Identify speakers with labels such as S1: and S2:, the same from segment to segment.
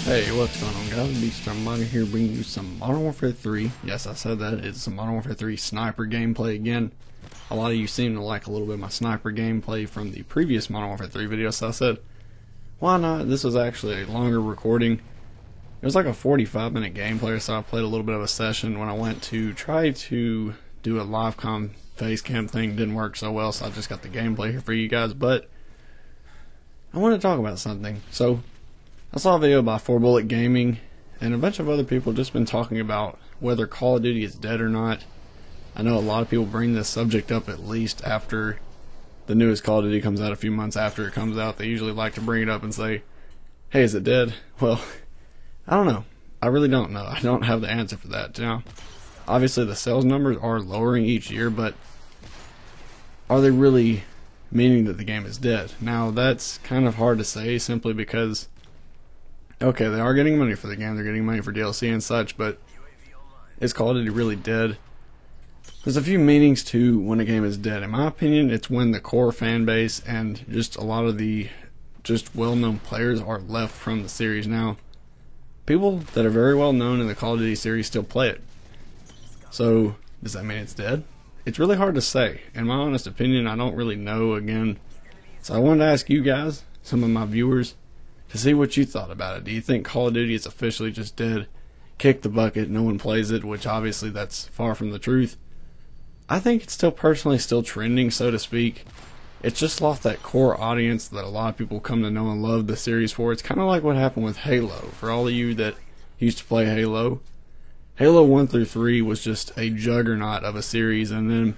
S1: Hey, what's going on, guys? Beast here bringing you some Modern Warfare 3. Yes, I said that. It's some Modern Warfare 3 sniper gameplay again. A lot of you seem to like a little bit of my sniper gameplay from the previous Modern Warfare 3 video, so I said, why not? This was actually a longer recording. It was like a 45-minute gameplay, so I played a little bit of a session when I went to try to do a live face cam thing. Didn't work so well, so I just got the gameplay here for you guys, but I want to talk about something. So I saw a video by 4Bullet Gaming, and a bunch of other people just been talking about whether Call of Duty is dead or not. I know a lot of people bring this subject up at least after the newest Call of Duty comes out, a few months after it comes out. They usually like to bring it up and say, hey, is it dead? Well, I don't know. I really don't know. I don't have the answer for that. Now, obviously the sales numbers are lowering each year, but are they really meaning that the game is dead? Now, that's kind of hard to say simply because, okay, they are getting money for the game, they're getting money for DLC and such, but is Call of Duty really dead? There's a few meanings to when a game is dead. In my opinion, it's when the core fan base and just a lot of the just well-known players are left from the series. Now, people that are very well known in the Call of Duty series still play it. So, does that mean it's dead? It's really hard to say. In my honest opinion, I don't really know again. So I wanted to ask you guys, some of my viewers, to see what you thought about it. Do you think Call of Duty is officially just dead? Kick the bucket, no one plays it, which obviously that's far from the truth. I think it's still personally still trending, so to speak. It's just lost that core audience that a lot of people come to know and love the series for. It's kind of like what happened with Halo. For all of you that used to play Halo, Halo 1 through 3 was just a juggernaut of a series, and then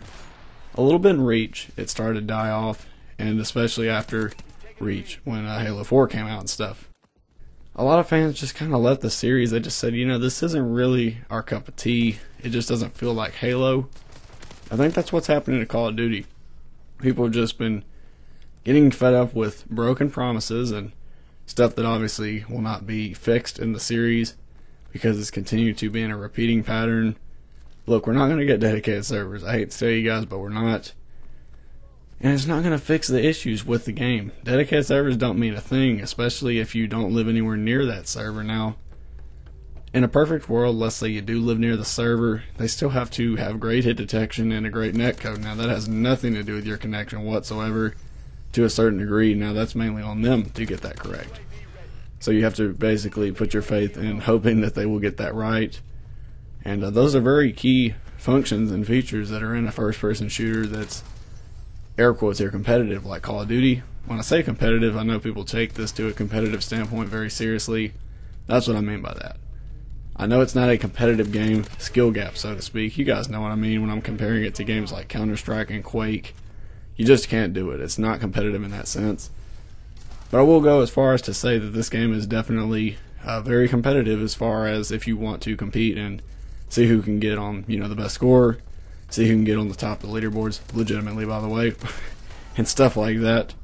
S1: a little bit in Reach, it started to die off, and especially after Reach, when Halo 4 came out and stuff. A lot of fans just kind of left the series. They just said, you know, this isn't really our cup of tea. It just doesn't feel like Halo. I think that's what's happening to Call of Duty. People have just been getting fed up with broken promises and stuff that obviously will not be fixed in the series because it's continued to be in a repeating pattern. Look, we're not going to get dedicated servers. I hate to tell you guys, but we're not. And it's not going to fix the issues with the game. Dedicated servers don't mean a thing, especially if you don't live anywhere near that server. Now, in a perfect world, let's say you do live near the server, they still have to have great hit detection and a great netcode. Now, that has nothing to do with your connection whatsoever to a certain degree. Now, that's mainly on them to get that correct. So you have to basically put your faith in hoping that they will get that right. And those are very key functions and features that are in a first-person shooter that's, air quotes here, competitive, like Call of Duty. When I say competitive, I know people take this to a competitive standpoint very seriously. That's what I mean by that. I know it's not a competitive game, skill gap, so to speak. You guys know what I mean when I'm comparing it to games like Counter-Strike and Quake. You just can't do it. It's not competitive in that sense. But I will go as far as to say that this game is definitely very competitive as far as if you want to compete and see who can get on, you know, the best score, see who can get on the top of the leaderboards, legitimately, by the way, and stuff like that.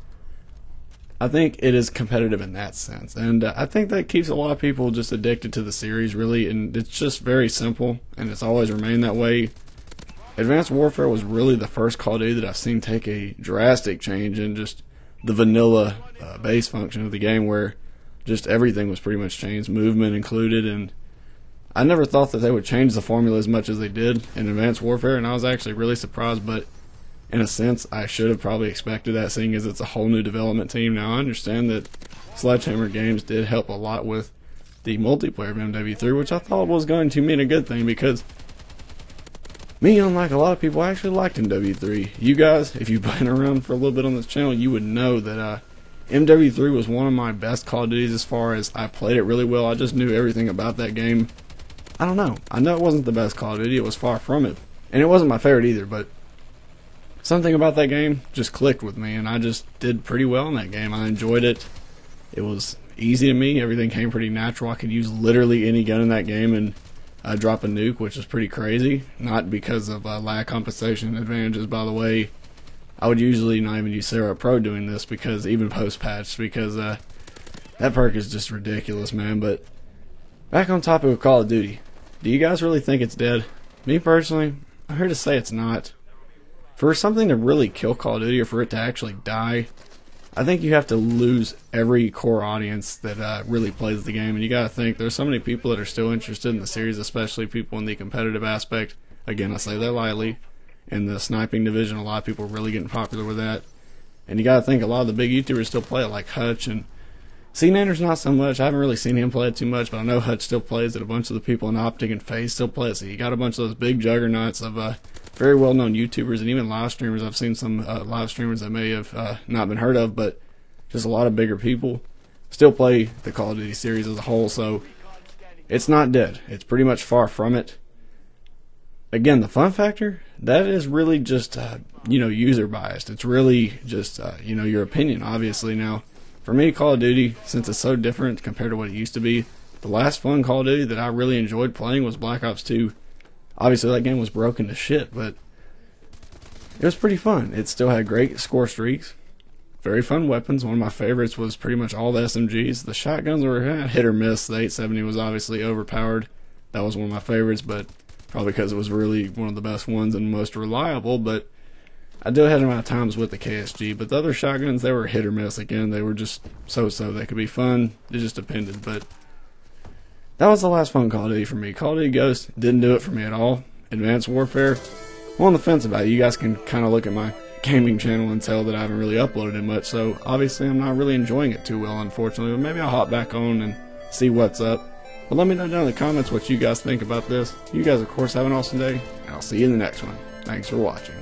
S1: I think it is competitive in that sense, and I think that keeps a lot of people just addicted to the series, really, and it's just very simple, and it's always remained that way. Advanced Warfare was really the first Call of Duty that I've seen take a drastic change in just the vanilla base function of the game, where just everything was pretty much changed, movement included, and I never thought that they would change the formula as much as they did in Advanced Warfare, and I was actually really surprised, but in a sense, I should have probably expected that, seeing as it's a whole new development team. Now, I understand that Sledgehammer Games did help a lot with the multiplayer of MW3, which I thought was going to mean a good thing, because me, unlike a lot of people, I actually liked MW3. You guys, if you've been around for a little bit on this channel, you would know that MW3 was one of my best Call of Duties as far as I played it really well. I just knew everything about that game. I don't know. I know it wasn't the best Call of Duty. It was far from it. And it wasn't my favorite either, but something about that game just clicked with me, and I just did pretty well in that game. I enjoyed it. It was easy to me. Everything came pretty natural. I could use literally any gun in that game and drop a nuke, which was pretty crazy. Not because of lag compensation advantages, by the way. I would usually not even use Sarah Pro doing this, because even post-patch, because that perk is just ridiculous, man. But back on topic of Call of Duty, do you guys really think it's dead? Me personally, I'm here to say it's not. For something to really kill Call of Duty, or for it to actually die, I think you have to lose every core audience that really plays the game, and you got to think there's so many people that are still interested in the series, especially people in the competitive aspect. Again, I say that lightly. In the sniping division, a lot of people are really getting popular with that, and you got to think a lot of the big YouTubers still play it, like Hutch, and C-Nander's not so much. I haven't really seen him play it too much, but I know Hutch still plays it. A bunch of the people in Optic and FaZe still play it, so you got a bunch of those big juggernauts of very well-known YouTubers and even live streamers. I've seen some live streamers that may have not been heard of, but just a lot of bigger people still play the Call of Duty series as a whole, so it's not dead. It's pretty much far from it. Again, the fun factor, that is really just, user biased. It's really just, your opinion, obviously. Now, for me, Call of Duty, since it's so different compared to what it used to be, the last fun Call of Duty that I really enjoyed playing was Black Ops 2. Obviously, that game was broken to shit, but it was pretty fun. It still had great score streaks, very fun weapons. One of my favorites was pretty much all the SMGs. The shotguns were hit or miss. The 870 was obviously overpowered. That was one of my favorites, but probably because it was really one of the best ones and most reliable. But I do have my times with the KSG. But the other shotguns, they were hit or miss. Again, they were just so-so. They could be fun. It just depended. But that was the last fun Call of Duty for me. Call of Duty Ghost didn't do it for me at all. Advanced Warfare, I'm on the fence about it. You guys can kind of look at my gaming channel and tell that I haven't really uploaded it much. So obviously I'm not really enjoying it too well, unfortunately. But maybe I'll hop back on and see what's up. But let me know down in the comments what you guys think about this. You guys, of course, have an awesome day, and I'll see you in the next one. Thanks for watching.